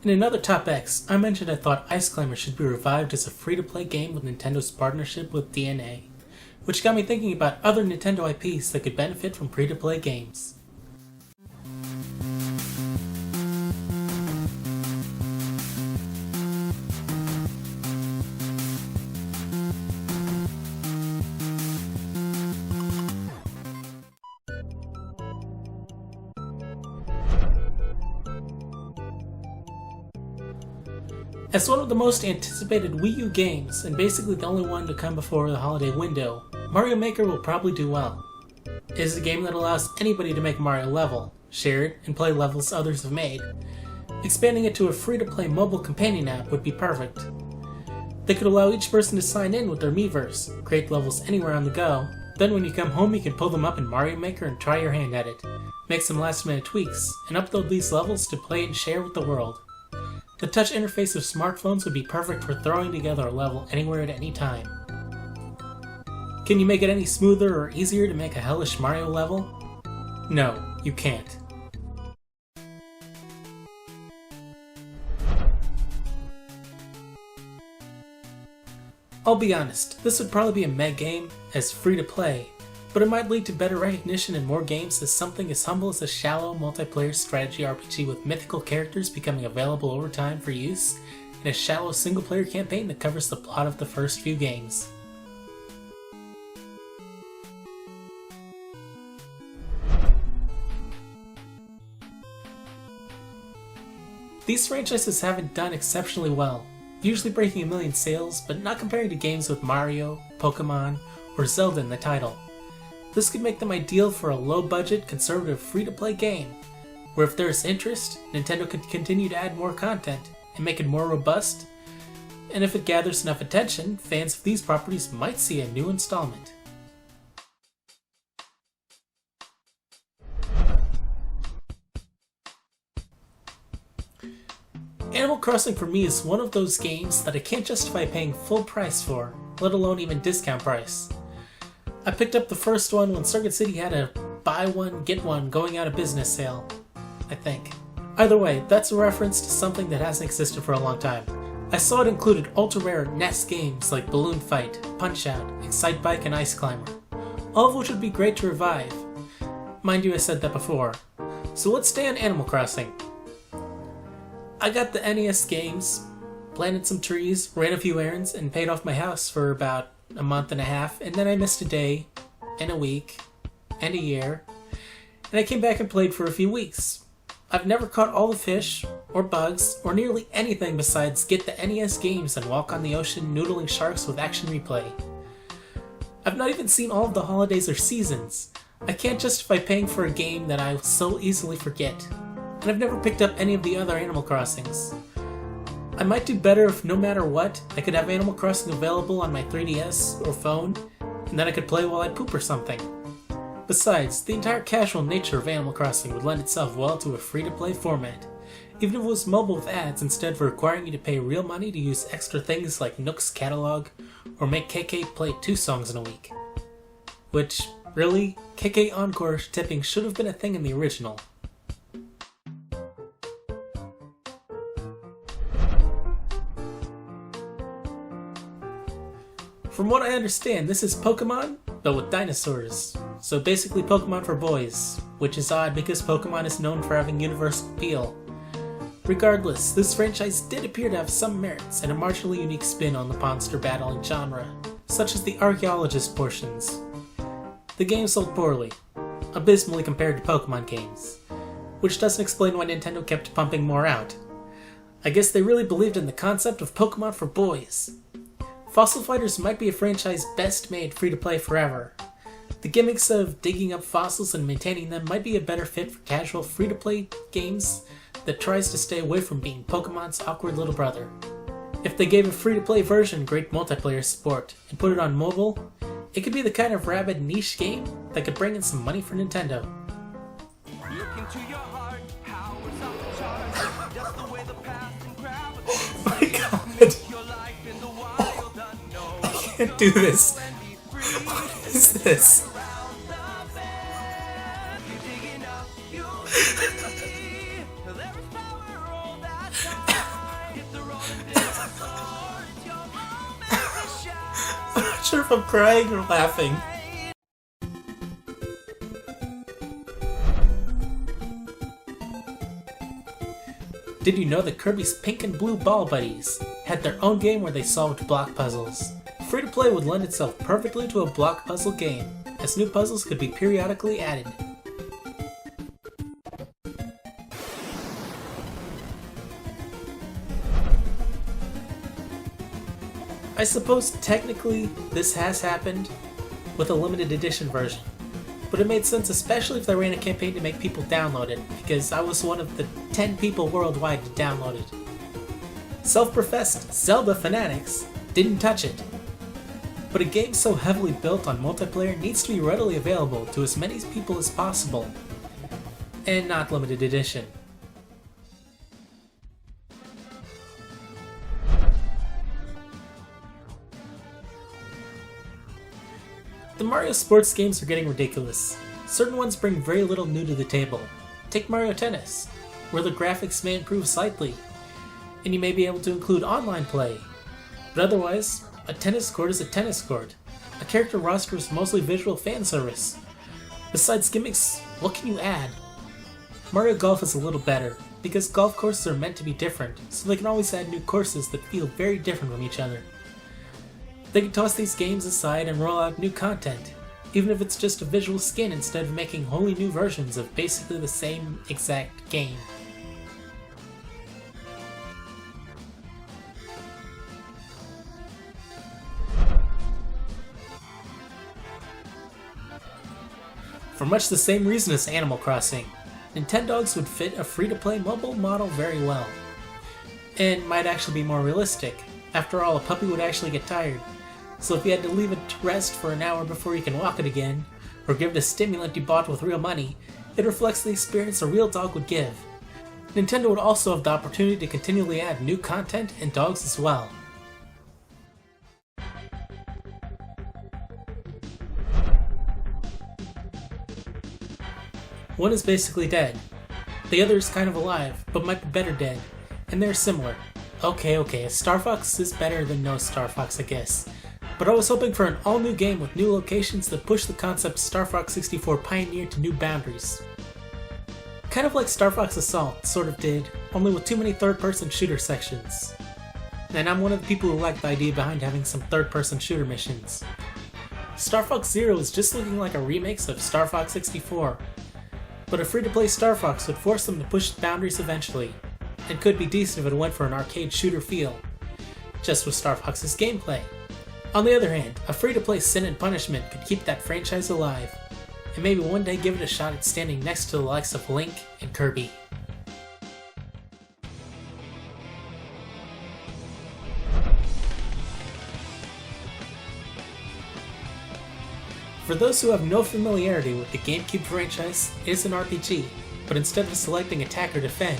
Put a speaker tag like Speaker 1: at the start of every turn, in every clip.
Speaker 1: In another topics, I mentioned I thought Ice Climber should be revived as a free-to-play game with Nintendo's partnership with DeNA, which got me thinking about other Nintendo IPs that could benefit from free-to-play games. As one of the most anticipated Wii U games, and basically the only one to come before the holiday window, Mario Maker will probably do well. It is a game that allows anybody to make a Mario level, share it, and play levels others have made. Expanding it to a free-to-play mobile companion app would be perfect. They could allow each person to sign in with their Miiverse, create levels anywhere on the go, then when you come home you can pull them up in Mario Maker and try your hand at it, make some last-minute tweaks, and upload these levels to play and share with the world. The touch interface of smartphones would be perfect for throwing together a level anywhere at any time. Can you make it any smoother or easier to make a hellish Mario level? No, you can't. I'll be honest, this would probably be a meh game as free to play, but it might lead to better recognition in more games as something as humble as a shallow multiplayer strategy RPG with mythical characters becoming available over time for use, and a shallow single-player campaign that covers the plot of the first few games. These franchises haven't done exceptionally well, usually breaking 1 million sales, but not comparing to games with Mario, Pokemon, or Zelda in the title. This could make them ideal for a low-budget, conservative free-to-play game, where if there is interest, Nintendo could continue to add more content and make it more robust, and if it gathers enough attention, fans of these properties might see a new installment. Animal Crossing for me is one of those games that I can't justify paying full price for, let alone even discount price. I picked up the first one when Circuit City had a buy one, get one going out of business sale, I think. Either way, that's a reference to something that hasn't existed for a long time. I saw it included ultra-rare NES games like Balloon Fight, Punch-Out, Excitebike, and Ice Climber, all of which would be great to revive. Mind you, I said that before. So let's stay on Animal Crossing. I got the NES games, planted some trees, ran a few errands, and paid off my house for about a month and a half, and then I missed a day, and a week, and a year, and I came back and played for a few weeks. I've never caught all the fish, or bugs, or nearly anything besides get the NES games and walk on the ocean noodling sharks with action replay. I've not even seen all of the holidays or seasons. I can't justify paying for a game that I so easily forget, and I've never picked up any of the other Animal Crossings. I might do better if no matter what, I could have Animal Crossing available on my 3DS or phone, and then I could play while I poop or something. Besides, the entire casual nature of Animal Crossing would lend itself well to a free-to-play format, even if it was mobile with ads instead of requiring you to pay real money to use extra things like Nook's catalog, or make KK play 2 songs in a week. Which, really, KK Encore tipping should have been a thing in the original. From what I understand, this is Pokemon, but with dinosaurs. So basically Pokemon for boys, which is odd because Pokemon is known for having universal appeal. Regardless, this franchise did appear to have some merits and a marginally unique spin on the monster battling genre, such as the archaeologist portions. The game sold poorly, abysmally compared to Pokemon games, which doesn't explain why Nintendo kept pumping more out. I guess they really believed in the concept of Pokemon for boys. Fossil Fighters might be a franchise best made free-to-play forever. The gimmicks of digging up fossils and maintaining them might be a better fit for casual free-to-play games that tries to stay away from being Pokemon's awkward little brother. If they gave a free-to-play version great multiplayer support and put it on mobile, it could be the kind of rabid niche game that could bring in some money for Nintendo. Look into your heart, powers of the charge, just the way the past and gravity. Oh my god. I can't do this. What is this? sure if I'm crying or laughing. Did you know that Kirby's Pink and Blue Ball Buddies had their own game where they solved block puzzles? Free-to-play would lend itself perfectly to a block puzzle game, as new puzzles could be periodically added. I suppose technically this has happened with a limited edition version, but it made sense especially if they ran a campaign to make people download it, because I was one of the 10 people worldwide to download it. Self-professed Zelda fanatics didn't touch it. But a game so heavily built on multiplayer needs to be readily available to as many people as possible, and not limited edition. The Mario sports games are getting ridiculous. Certain ones bring very little new to the table. Take Mario Tennis, where the graphics may improve slightly, and you may be able to include online play, but otherwise, a tennis court is a tennis court. A character roster is mostly visual fan service. Besides gimmicks, what can you add? Mario Golf is a little better, because golf courses are meant to be different, so they can always add new courses that feel very different from each other. They can toss these games aside and roll out new content, even if it's just a visual skin instead of making wholly new versions of basically the same exact game. For much the same reason as Animal Crossing, Nintendogs would fit a free-to-play mobile model very well. And might actually be more realistic. After all, a puppy would actually get tired. So if you had to leave it to rest for an hour before you can walk it again, or give it a stimulant you bought with real money, it reflects the experience a real dog would give. Nintendo would also have the opportunity to continually add new content and dogs as well. One is basically dead. The other is kind of alive, but might be better dead. And they're similar. Okay, a Star Fox is better than no Star Fox, I guess. But I was hoping for an all-new game with new locations that push the concept Star Fox 64 pioneered to new boundaries. Kind of like Star Fox Assault sort of did, only with too many third-person shooter sections. And I'm one of the people who like the idea behind having some third-person shooter missions. Star Fox Zero is just looking like a remix of Star Fox 64. But a free-to-play Star Fox would force them to push the boundaries eventually, and could be decent if it went for an arcade shooter feel, just with Star Fox's gameplay. On the other hand, a free-to-play Sin and Punishment could keep that franchise alive, and maybe one day give it a shot at standing next to the likes of Link and Kirby. For those who have no familiarity with the GameCube franchise, it is an RPG, but instead of selecting attack or defend,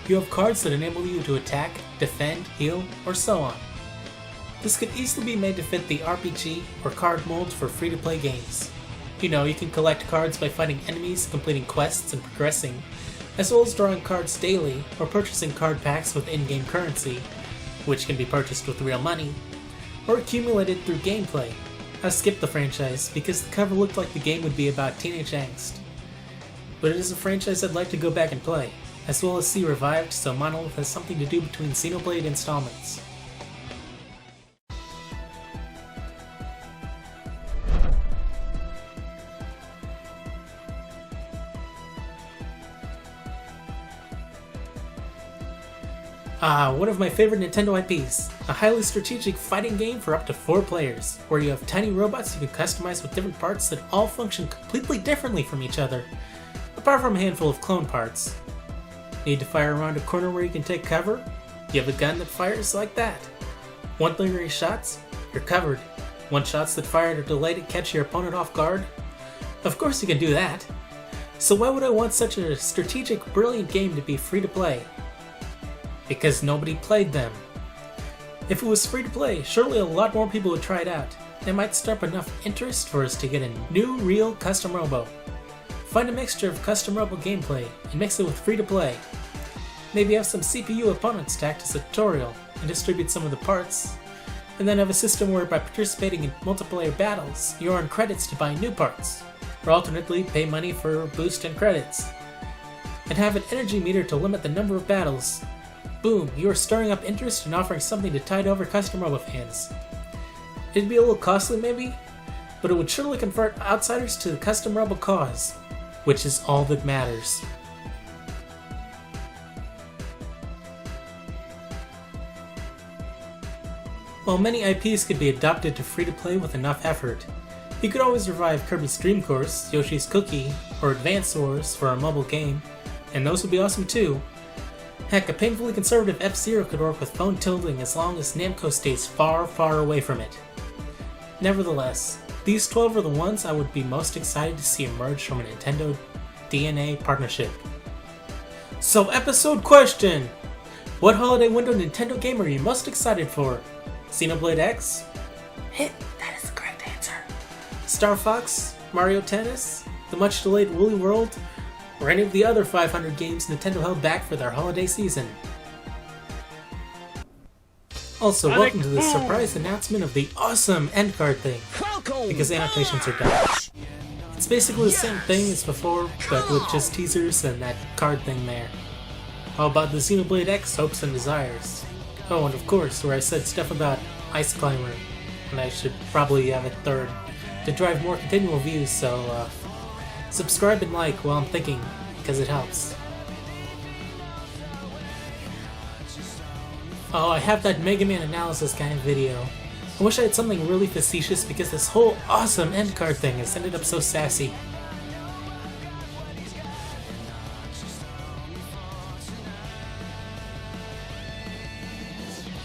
Speaker 1: you have cards that enable you to attack, defend, heal, or so on. This could easily be made to fit the RPG or card mold for free-to-play games. You know, you can collect cards by fighting enemies, completing quests, and progressing, as well as drawing cards daily or purchasing card packs with in-game currency, which can be purchased with real money, or accumulated through gameplay. I skipped the franchise because the cover looked like the game would be about teenage angst. But it is a franchise I'd like to go back and play, as well as see revived so Monolith has something to do between Xenoblade installments. One of my favorite Nintendo IPs, a highly strategic fighting game for up to 4 players, where you have tiny robots you can customize with different parts that all function completely differently from each other, apart from a handful of clone parts. Need to fire around a corner where you can take cover? You have a gun that fires like that. Want lingering shots? You're covered. Want shots that fire or delay to catch your opponent off guard? Of course you can do that. So why would I want such a strategic, brilliant game to be free to play? Because nobody played them. If it was free to play, surely a lot more people would try it out. It might stir up enough interest for us to get a new, real custom robo. Find a mixture of custom robo gameplay and mix it with free to play. Maybe have some CPU opponents act as a tutorial and distribute some of the parts. and then have a system where by participating in multiplayer battles, you earn credits to buy new parts, or alternately pay money for boost and credits. And have an energy meter to limit the number of battles. Boom, you are stirring up interest and offering something to tide over custom mobile fans. It'd be a little costly maybe, but it would surely convert outsiders to the custom rebel cause, which is all that matters. While many IPs could be adopted to free-to-play with enough effort, you could always revive Kirby's Dream Course, Yoshi's Cookie, or Advance Wars for a mobile game, and those would be awesome too. Heck, a painfully conservative F-Zero could work with phone tilting as long as Namco stays far, far away from it. Nevertheless, these 12 are the ones I would be most excited to see emerge from a Nintendo-DeNA partnership. So episode question! What holiday window Nintendo game are you most excited for? Xenoblade X? Hit! That is the correct answer. Star Fox? Mario Tennis? The much delayed Woolly World? Or any of the other 500 games Nintendo held back for their holiday season? Also, welcome to the surprise announcement of the awesome end card thing, because annotations are done. It's basically the same thing as before, but with just teasers and that card thing there. How about the Xenoblade X Hopes and Desires? Oh, and of course, where I said stuff about Ice Climber, and I should probably have a third to drive more continual views, so subscribe and like while I'm thinking, because it helps. Oh, I have that Mega Man analysis kind of video. I wish I had something really facetious because this whole awesome end card thing has ended up so sassy.